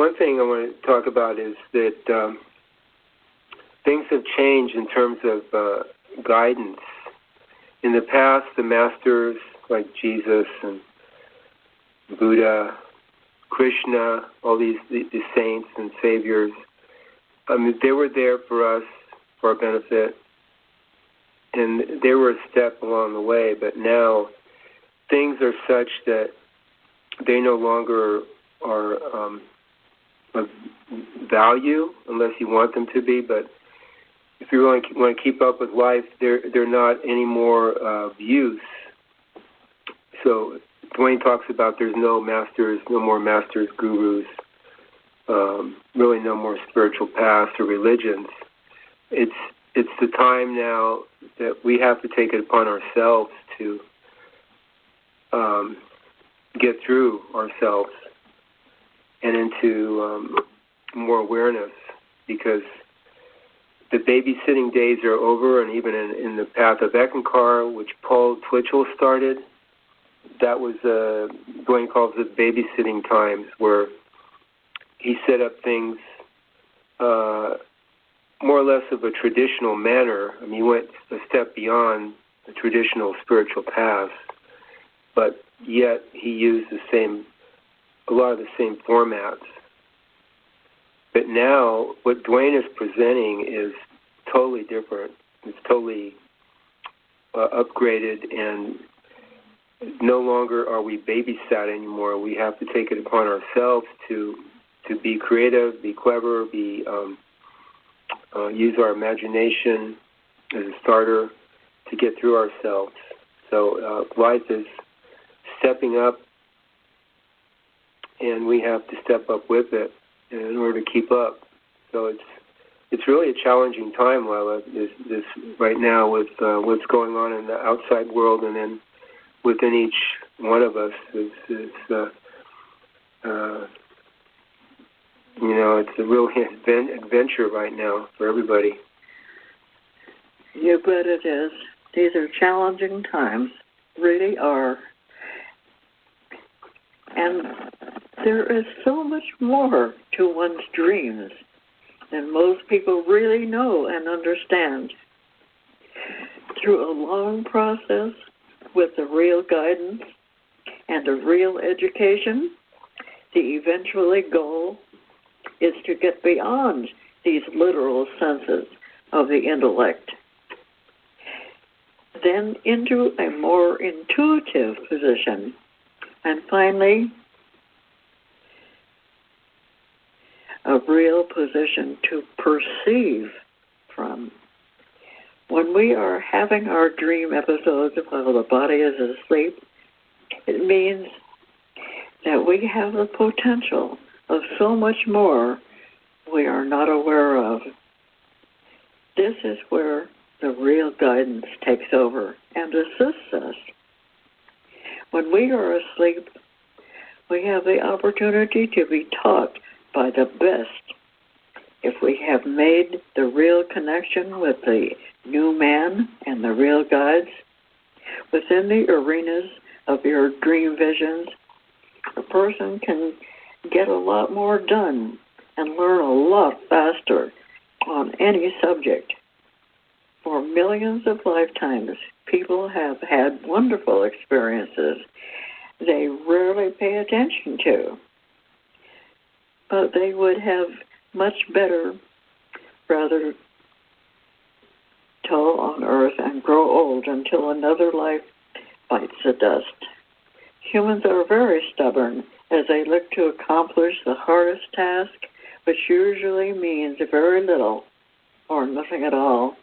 one thing I want to talk about is that things have changed in terms of guidance. In the past, the masters like Jesus and Buddha, Krishna, all these the saints and saviors, they were there for us, for our benefit, and they were a step along the way. But now things are such that they no longer are of value unless you want them to be. But if you really want to keep up with life, they're not any more of use. So Dwayne talks about there's no more masters, gurus, really no more spiritual paths or religions. It's the time now that we have to take it upon ourselves to get through ourselves and into more awareness, because the babysitting days are over, and even in the path of Eckankar, which Paul Twitchell started, that was, Dwayne calls it babysitting times, where he set up things more or less of a traditional manner. I mean, he went a step beyond the traditional spiritual paths, but yet he used a lot of the same formats. But now, what Dwayne is presenting is totally different. It's totally upgraded, and no longer are we babysat anymore. We have to take it upon ourselves to be creative, be clever, use our imagination as a starter to get through ourselves. So life is stepping up, and we have to step up with it in order to keep up. So it's really a challenging time, Lila, this right now with what's going on in the outside world, and then within each one of us. It's a real adventure right now for everybody. You bet it is. These are challenging times, really are. And there is so much more to one's dreams than most people really know and understand. Through a long process with the real guidance and a real education, the eventual goal is to get beyond these literal senses of the intellect, then into a more intuitive position, and finally, a real position to perceive from. When we are having our dream episodes while the body is asleep, it means that we have the potential of so much more we are not aware of. This is where the real guidance takes over and assists us. When we are asleep, we have the opportunity to be taught by the best. If we have made the real connection with the new man and the real guides, within the arenas of your dream visions, a person can get a lot more done and learn a lot faster on any subject. For millions of lifetimes, people have had wonderful experiences they rarely pay attention to, but they would have much better rather toil on earth and grow old until another life bites the dust. Humans are very stubborn as they look to accomplish the hardest task, which usually means very little or nothing at all.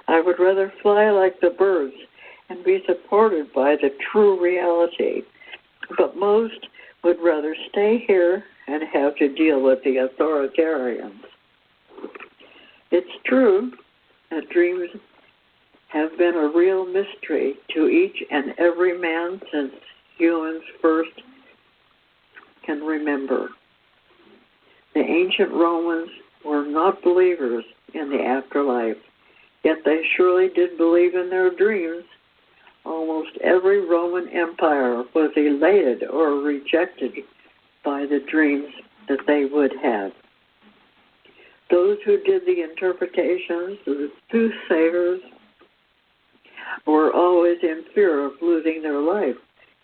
I would rather fly like the birds and be supported by the true reality, but most would rather stay here and have to deal with the authoritarians. It's true that dreams have been a real mystery to each and every man since humans first can remember. The ancient Romans were not believers in the afterlife, yet they surely did believe in their dreams. Almost every Roman empire was elated or rejected by the dreams that they would have. Those who did the interpretations, the soothsayers, were always in fear of losing their life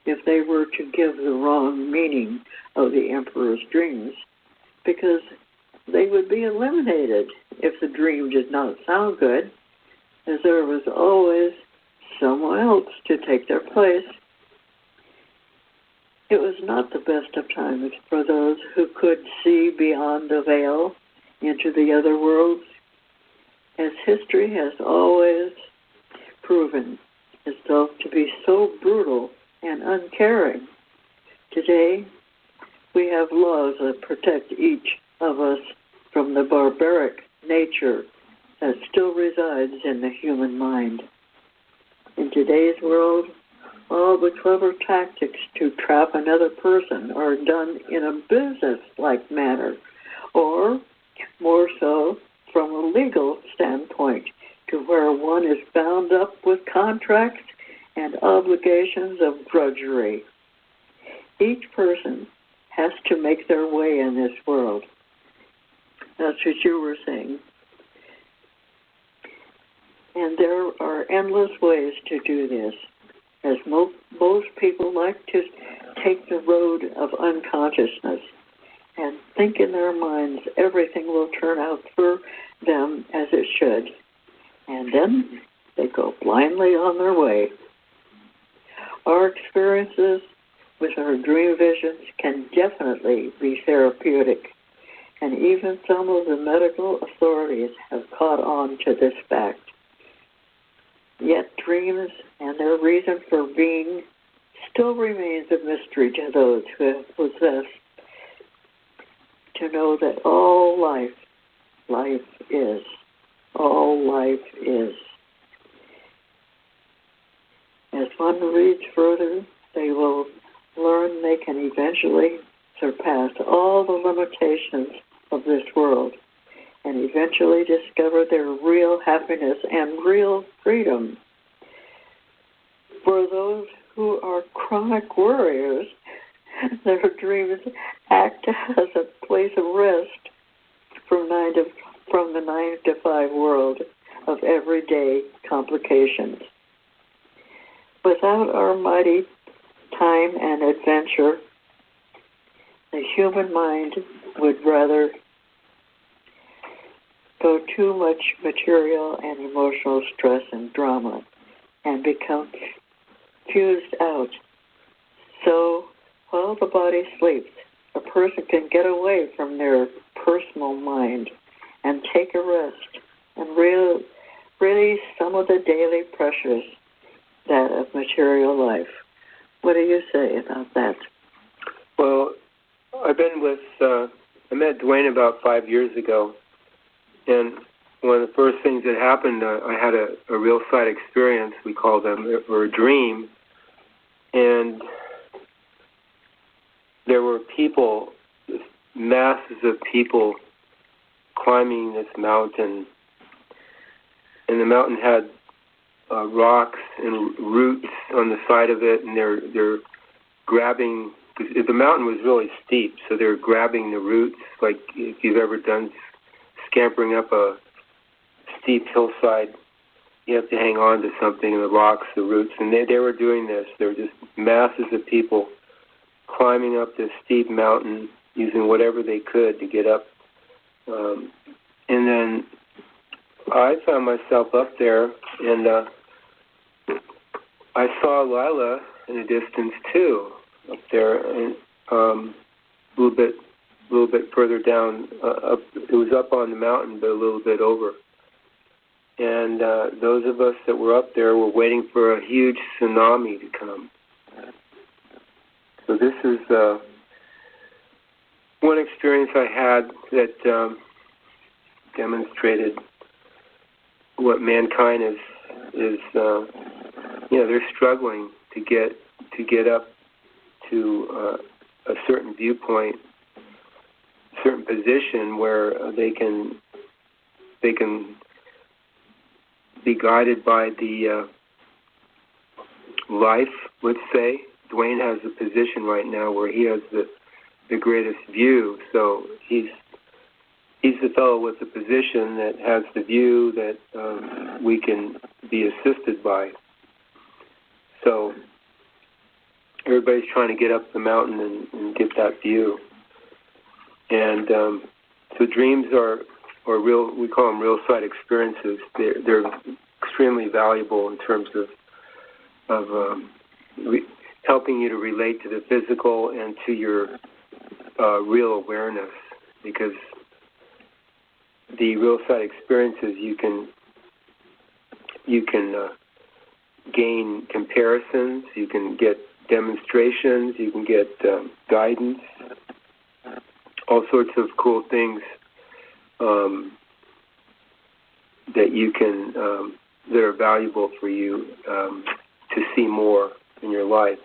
if they were to give the wrong meaning of the emperor's dreams, because they would be eliminated if the dream did not sound good, as there was always someone else to take their place. It was not the best of times for those who could see beyond the veil into the other worlds, as history has always proven itself to be so brutal and uncaring. Today, we have laws that protect each of us from the barbaric nature that still resides in the human mind. In today's world, all the clever tactics to trap another person are done in a business-like manner, or more so from a legal standpoint, to where one is bound up with contracts and obligations of drudgery. Each person has to make their way in this world. That's what you were saying. And there are endless ways to do this, as most people like to take the road of unconsciousness and think in their minds everything will turn out for them as it should. And then they go blindly on their way. Our experiences with our dream visions can definitely be therapeutic, and even some of the medical authorities have caught on to this fact. Yet dreams and their reason for being still remains a mystery to those who have possessed to know that all life is. As one reads further, they will learn they can eventually surpass all the limitations of this world and eventually discover their real happiness and real freedom. For those who are chronic worriers, their dreams act as a place of rest from the 9 to 5 world of everyday complications. Without our mighty time and adventure, the human mind would rather go too much material and emotional stress and drama and become fused out. So while the body sleeps, a person can get away from their personal mind and take a rest and release some of the daily pressures that of material life. What do you say about that? Well, I've been with, I met Dwayne about 5 years ago, and one of the first things that happened, I had a real sight experience, we call them, or a dream, and there were people, masses of people climbing this mountain, and the mountain had rocks and roots on the side of it, and they're grabbing, because the mountain was really steep, so they're grabbing the roots, like if you've ever done scampering up a steep hillside, you have to hang on to something, the rocks, the roots, and they were doing this. There were just masses of people climbing up this steep mountain, using whatever they could to get up. And then I found myself up there, and I saw Lila in the distance too, up there, and a little bit further down. It was up on the mountain, but a little bit over. And those of us that were up there were waiting for a huge tsunami to come. So this is one experience I had that demonstrated what mankind is they're struggling to get up to a certain viewpoint, certain position where they can be guided by the life, let's say. Dwayne has a position right now where he has the the greatest view. So he's the fellow with the position that has the view that we can be assisted by. So everybody's trying to get up the mountain and get that view. And so dreams are real. We call them real sight experiences. They're extremely valuable in terms of helping you to relate to the physical and to your real awareness, because the real sight experiences you can gain comparisons, you can get demonstrations, you can get guidance, all sorts of cool things that you can that are valuable for you to see more in your life.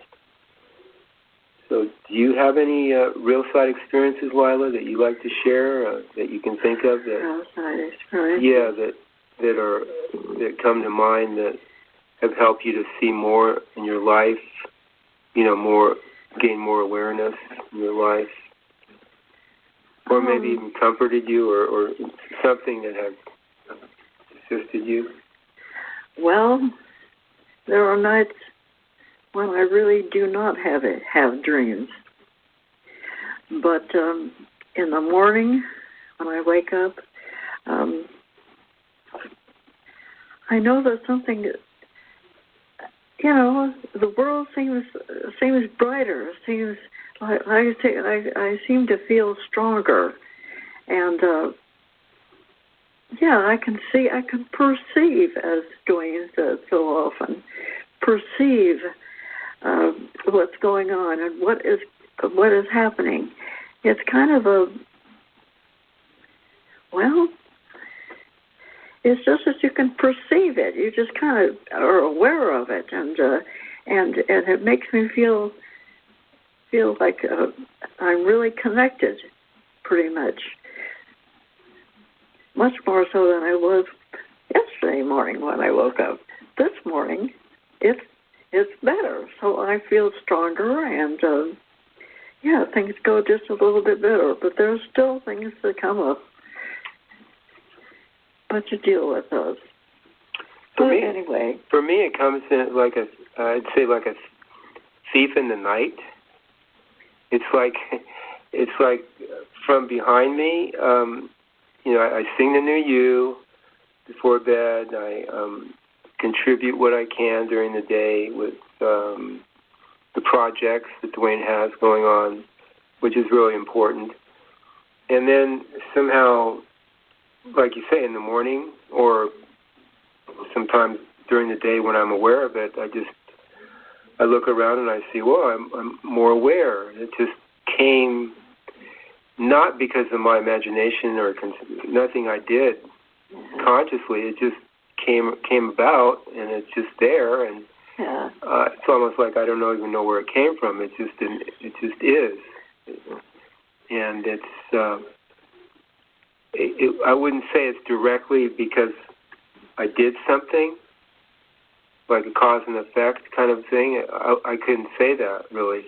So do you have any real sight experiences, Lila, that you like to share, that you can think of? Real sight experiences? Yeah, that come to mind that have helped you to see more in your life, gain more awareness in your life, or maybe even comforted you, or something that has assisted you? Well, there are nights when I really do not have dreams. But in the morning, when I wake up, I know that something, the world seems brighter. Seems like I seem to feel stronger, and I can perceive, as Dwayne says so often, perceive what's going on and what is happening. It's kind of it's just that you can perceive it. You just kind of are aware of it, and it makes me feel like I'm really connected, pretty much more so than I was yesterday morning when I woke up. This morning, it's better, so I feel stronger, and things go just a little bit better. But there's still things that come up, but you deal with those. Anyway, for me, it comes in I'd say like a thief in the night. It's like from behind me. I sing the new you before bed. I contribute what I can during the day with the projects that Dwayne has going on, which is really important. And then somehow, like you say, in the morning or sometimes during the day when I'm aware of it, I look around and I see, I'm more aware. It just came not because of my imagination or nothing I did consciously. It just came about, and it's just there, and it's almost like I don't even know where it came from. It just is, and it's. I wouldn't say it's directly because I did something, like a cause and effect kind of thing. I couldn't say that really.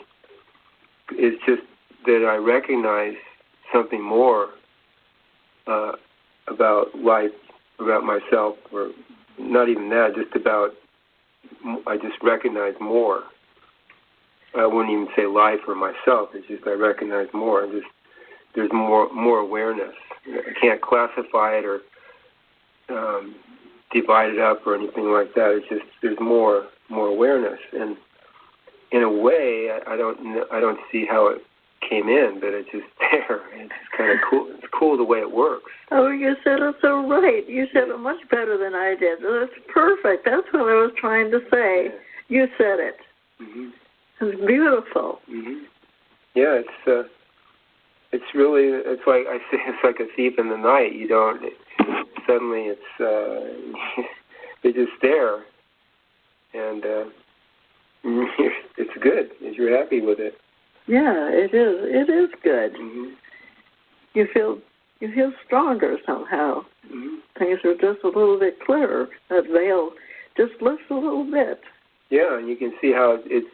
It's just that I recognize something more about life, about myself, or not even that, I just recognize more. I wouldn't even say life or myself. It's just I recognize more. There's more awareness. I can't classify it or divide it up or anything like that. It's just there's more awareness, and in a way, I don't see how it came in, but it's just there. It's kind of cool. It's cool the way it works. Oh, you said it so right. You said it much better than I did. That's perfect. That's what I was trying to say. Yeah. You said it. Mm-hmm. It's beautiful. Mm-hmm. Yeah, it's really, it's like I say, it's like a thief in the night. You don't suddenly they're just there, and it's good. You're happy with it. Yeah, it is. It is good. Mm-hmm. You feel stronger somehow. Mm-hmm. Things are just a little bit clearer. That veil just lifts a little bit. Yeah, and you can see how it's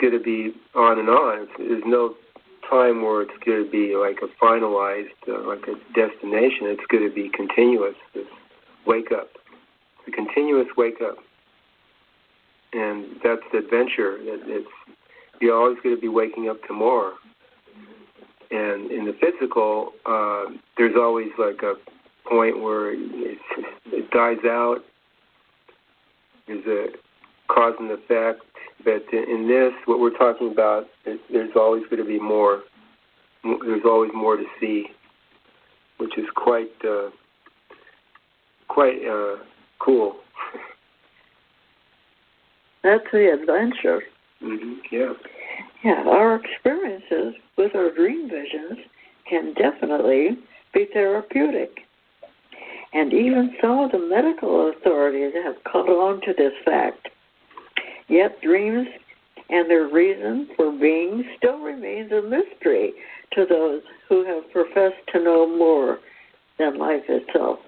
going to be on and on. There's no time where it's going to be like a finalized, like a destination. It's going to be continuous, this wake up. It's a continuous wake up. And that's the adventure. You're always going to be waking up to more. And in the physical, there's always like a point where it dies out. There's a cause and effect. But in this, what we're talking about, there's always going to be more. There's always more to see, which is quite cool. That's the adventure. Mm-hmm. Yeah. Yeah, our experiences with our dream visions can definitely be therapeutic. And even some of the medical authorities have caught on to this fact. Yet dreams and their reason for being still remains a mystery to those who have professed to know more than life itself.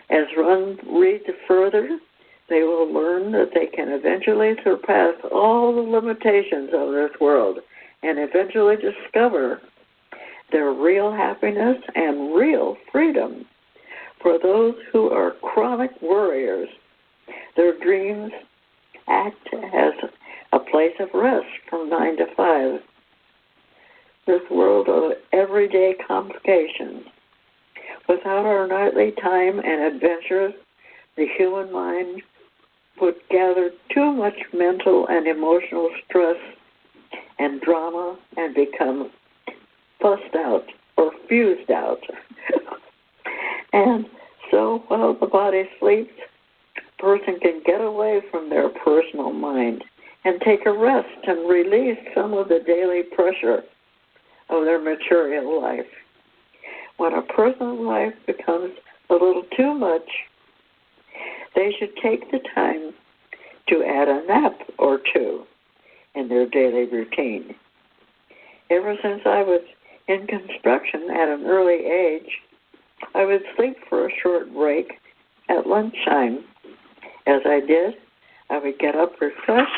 As one reads further, they will learn that they can eventually surpass all the limitations of this world and eventually discover their real happiness and real freedom. For those who are chronic worriers, their dreams act as a place of rest from 9 to 5. This world of everyday complications. Without our nightly time and adventures, the human mind would gather too much mental and emotional stress and drama and become fussed out or fused out. And so while the body sleeps, a person can get away from their personal mind and take a rest and release some of the daily pressure of their material life. When a person's life becomes a little too much, they should take the time to add a nap or two in their daily routine. Ever since I was in construction at an early age, I would sleep for a short break at lunchtime. As I did, I would get up refreshed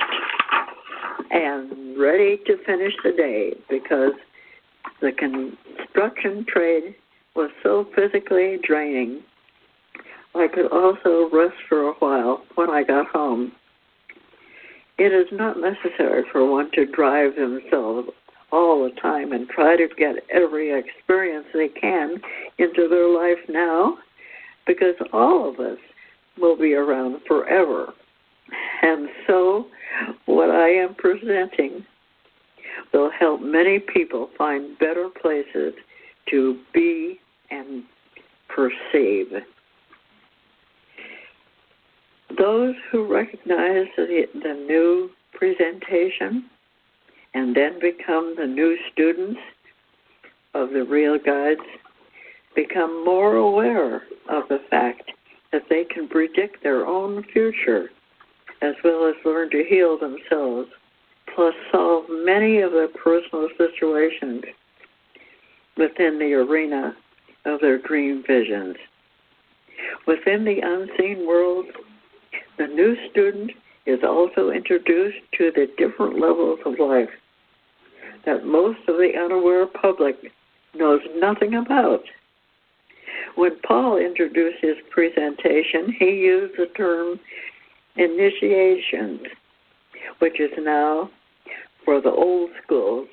and ready to finish the day because the construction trade was so physically draining. I could also rest for a while when I got home. It is not necessary for one to drive themselves all the time and try to get every experience they can into their life now, because all of us will be around forever. And so what I am presenting will help many people find better places to be and perceive. Those who recognize the new presentation and then become the new students of the real guides become more aware of the fact that they can predict their own future as well as learn to heal themselves, plus solve many of their personal situations within the arena of their dream visions. Within the unseen world, the new student is also introduced to the different levels of life that most of the unaware public knows nothing about. When Paul introduced his presentation, he used the term initiations, which is now for the old schools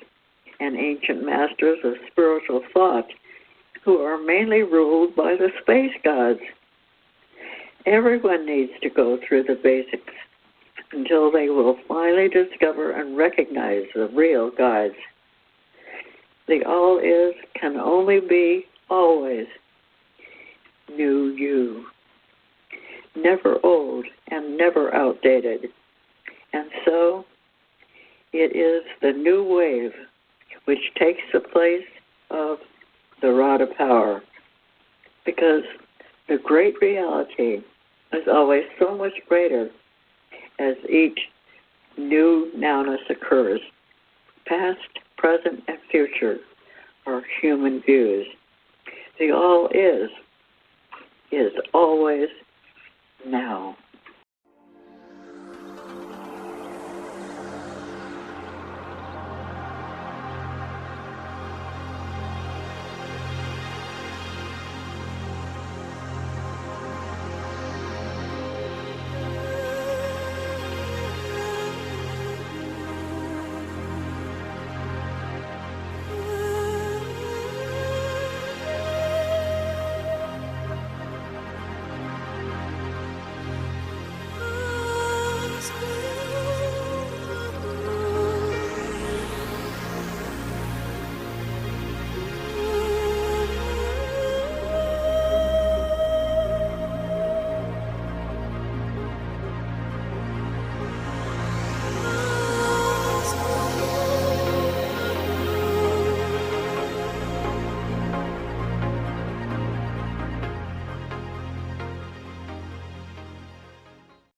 and ancient masters of spiritual thought who are mainly ruled by the space gods. Everyone needs to go through the basics until they will finally discover and recognize the real guides. The all is can only be always new you, never old and never outdated. And so it is the new wave which takes the place of the rod of power, because the great reality is always so much greater as each new nowness occurs. Past, present, and future are human views. The all is always now.